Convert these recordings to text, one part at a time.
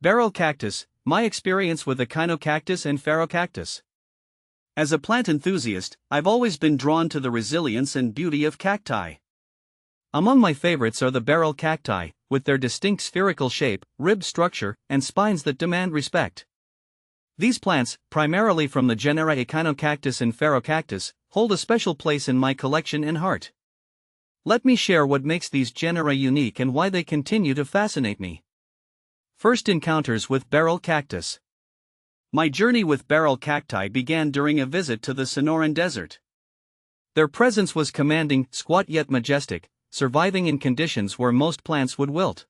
Barrel cactus, my experience with echinocactus and ferocactus. As a plant enthusiast, I've always been drawn to the resilience and beauty of cacti. Among my favorites are the barrel cacti, with their distinct spherical shape, ribbed structure, and spines that demand respect. These plants, primarily from the genera Echinocactus and Ferocactus, hold a special place in my collection and heart. Let me share what makes these genera unique and why they continue to fascinate me. First encounters with barrel cactus. My journey with barrel cacti began during a visit to the Sonoran Desert. Their presence was commanding, squat yet majestic, surviving in conditions where most plants would wilt.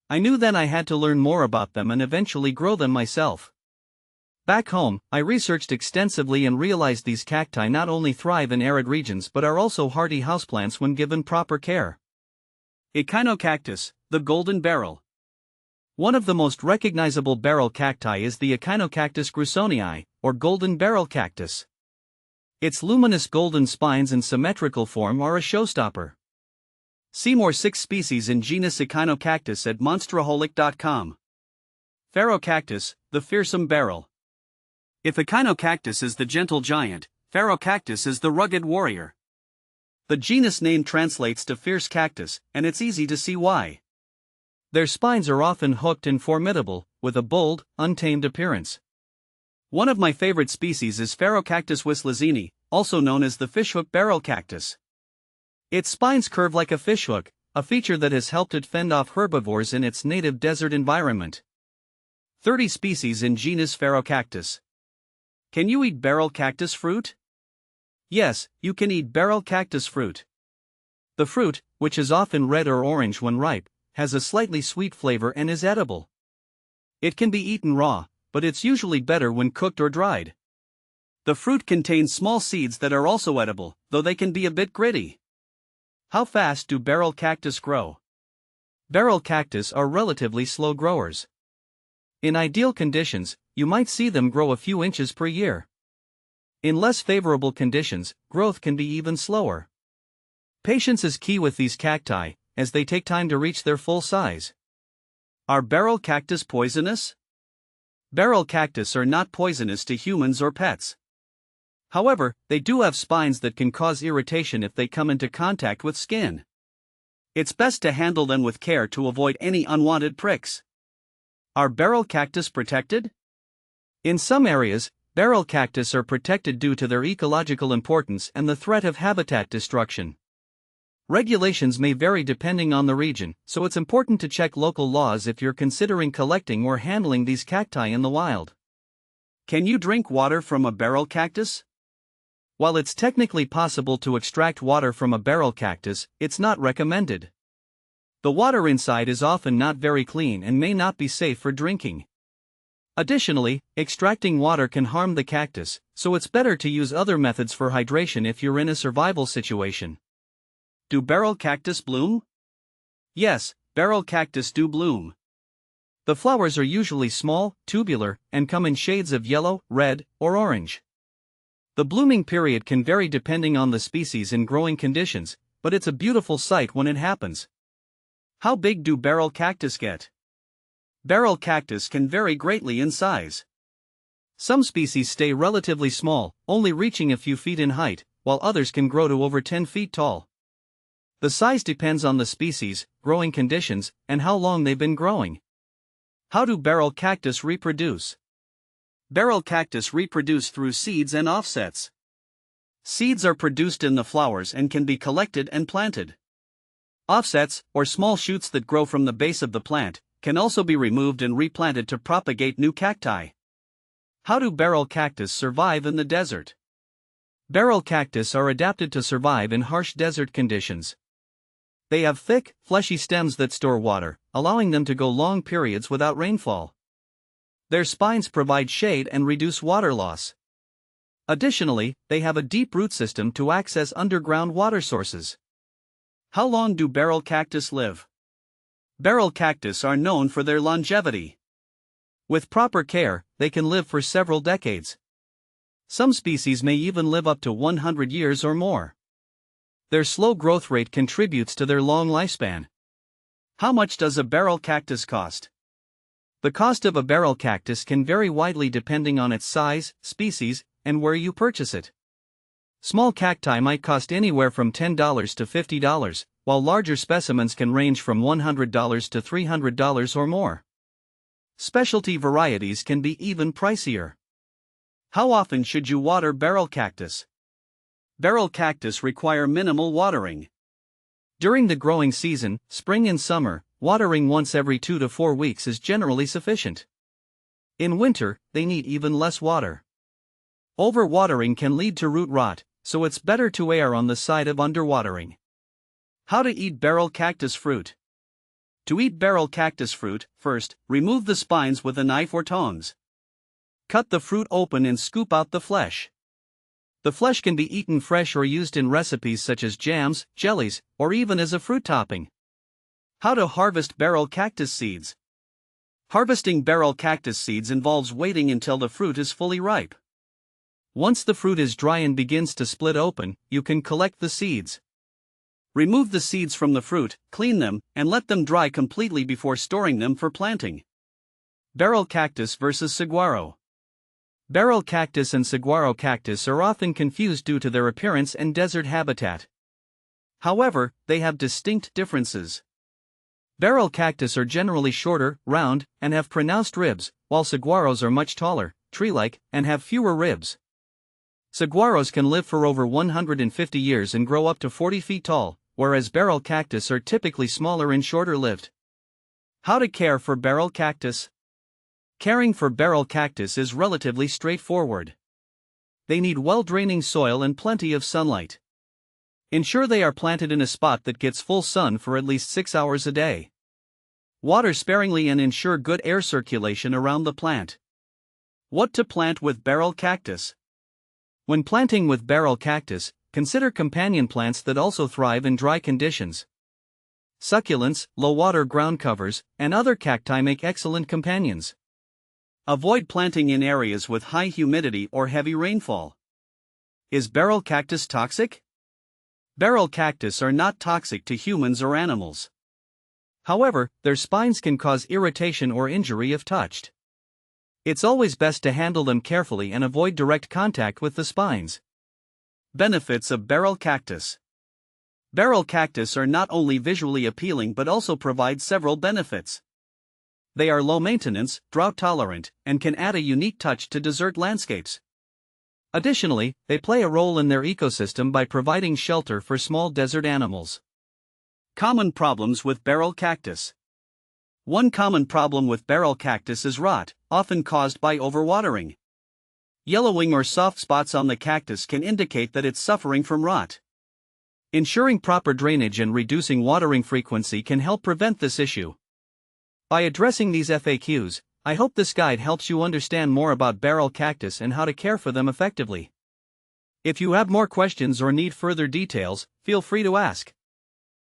I knew then I had to learn more about them and eventually grow them myself. Back home, I researched extensively and realized these cacti not only thrive in arid regions but are also hardy houseplants when given proper care. Echinocactus, the golden barrel. One of the most recognizable barrel cacti is the Echinocactus grusonii, or golden barrel cactus. Its luminous golden spines and symmetrical form are a showstopper. See more 6 species in genus Echinocactus at monsteraholic.com. Ferocactus, the fearsome barrel. If Echinocactus is the gentle giant, Ferocactus is the rugged warrior. The genus name translates to fierce cactus, and it's easy to see why. Their spines are often hooked and formidable, with a bold, untamed appearance. One of my favorite species is Ferocactus whistlezini, also known as the fishhook barrel cactus. Its spines curve like a fishhook, a feature that has helped it fend off herbivores in its native desert environment. 30 species in genus Ferocactus. Can you eat barrel cactus fruit? Yes, you can eat barrel cactus fruit. The fruit, which is often red or orange when ripe, has a slightly sweet flavor and is edible. It can be eaten raw, but it's usually better when cooked or dried. The fruit contains small seeds that are also edible, though they can be a bit gritty. How fast do barrel cactus grow? Barrel cactus are relatively slow growers. In ideal conditions, you might see them grow a few inches per year. In less favorable conditions, growth can be even slower. Patience is key with these cacti, as they take time to reach their full size. Are barrel cactus poisonous? Barrel cactus are not poisonous to humans or pets. However, they do have spines that can cause irritation if they come into contact with skin. It's best to handle them with care to avoid any unwanted pricks. Are barrel cactus protected? In some areas, barrel cactus are protected due to their ecological importance and the threat of habitat destruction. Regulations may vary depending on the region, so it's important to check local laws if you're considering collecting or handling these cacti in the wild. Can you drink water from a barrel cactus? While it's technically possible to extract water from a barrel cactus, it's not recommended. The water inside is often not very clean and may not be safe for drinking. Additionally, extracting water can harm the cactus, so it's better to use other methods for hydration if you're in a survival situation. Do barrel cactus bloom? Yes, barrel cactus do bloom. The flowers are usually small, tubular, and come in shades of yellow, red, or orange. The blooming period can vary depending on the species and growing conditions, but it's a beautiful sight when it happens. How big do barrel cactus get? Barrel cactus can vary greatly in size. Some species stay relatively small, only reaching a few feet in height, while others can grow to over 10 feet tall. The size depends on the species, growing conditions, and how long they've been growing. How do barrel cactus reproduce? Barrel cactus reproduce through seeds and offsets. Seeds are produced in the flowers and can be collected and planted. Offsets, or small shoots that grow from the base of the plant, can also be removed and replanted to propagate new cacti. How do barrel cactus survive in the desert? Barrel cactus are adapted to survive in harsh desert conditions. They have thick, fleshy stems that store water, allowing them to go long periods without rainfall. Their spines provide shade and reduce water loss. Additionally, they have a deep root system to access underground water sources. How long do barrel cactus live? Barrel cactus are known for their longevity. With proper care, they can live for several decades. Some species may even live up to 100 years or more. Their slow growth rate contributes to their long lifespan. How much does a barrel cactus cost? The cost of a barrel cactus can vary widely depending on its size, species, and where you purchase it. Small cacti might cost anywhere from $10 to $50, while larger specimens can range from $100 to $300 or more. Specialty varieties can be even pricier. How often should you water barrel cactus? Barrel cactus require minimal watering. During the growing season, spring and summer, watering once every 2 to 4 weeks is generally sufficient. In winter, they need even less water. Overwatering can lead to root rot, so it's better to err on the side of underwatering. How to eat barrel cactus fruit. To eat barrel cactus fruit, first, remove the spines with a knife or tongs. Cut the fruit open and scoop out the flesh. The flesh can be eaten fresh or used in recipes such as jams, jellies, or even as a fruit topping. How to harvest barrel cactus seeds. Harvesting barrel cactus seeds involves waiting until the fruit is fully ripe. Once the fruit is dry and begins to split open, you can collect the seeds. Remove the seeds from the fruit, clean them, and let them dry completely before storing them for planting. Barrel cactus versus saguaro. Barrel cactus and saguaro cactus are often confused due to their appearance and desert habitat. However, they have distinct differences. Barrel cactus are generally shorter, round, and have pronounced ribs, while saguaros are much taller, tree-like, and have fewer ribs. Saguaros can live for over 150 years and grow up to 40 feet tall, whereas barrel cactus are typically smaller and shorter-lived. How to care for barrel cactus? Caring for barrel cactus is relatively straightforward. They need well-draining soil and plenty of sunlight. Ensure they are planted in a spot that gets full sun for at least 6 hours a day. Water sparingly and ensure good air circulation around the plant. What to plant with barrel cactus? When planting with barrel cactus, consider companion plants that also thrive in dry conditions. Succulents, low-water ground covers, and other cacti make excellent companions. Avoid planting in areas with high humidity or heavy rainfall. Is barrel cactus toxic? Barrel cactus are not toxic to humans or animals. However, their spines can cause irritation or injury if touched. It's always best to handle them carefully and avoid direct contact with the spines. Benefits of barrel cactus. Barrel cactus are not only visually appealing but also provide several benefits. They are low maintenance, drought tolerant, and can add a unique touch to desert landscapes. Additionally, they play a role in their ecosystem by providing shelter for small desert animals. Common problems with barrel cactus. One common problem with barrel cactus is rot, often caused by overwatering. Yellowing or soft spots on the cactus can indicate that it's suffering from rot. Ensuring proper drainage and reducing watering frequency can help prevent this issue. By addressing these FAQs, I hope this guide helps you understand more about barrel cactus and how to care for them effectively. If you have more questions or need further details, feel free to ask.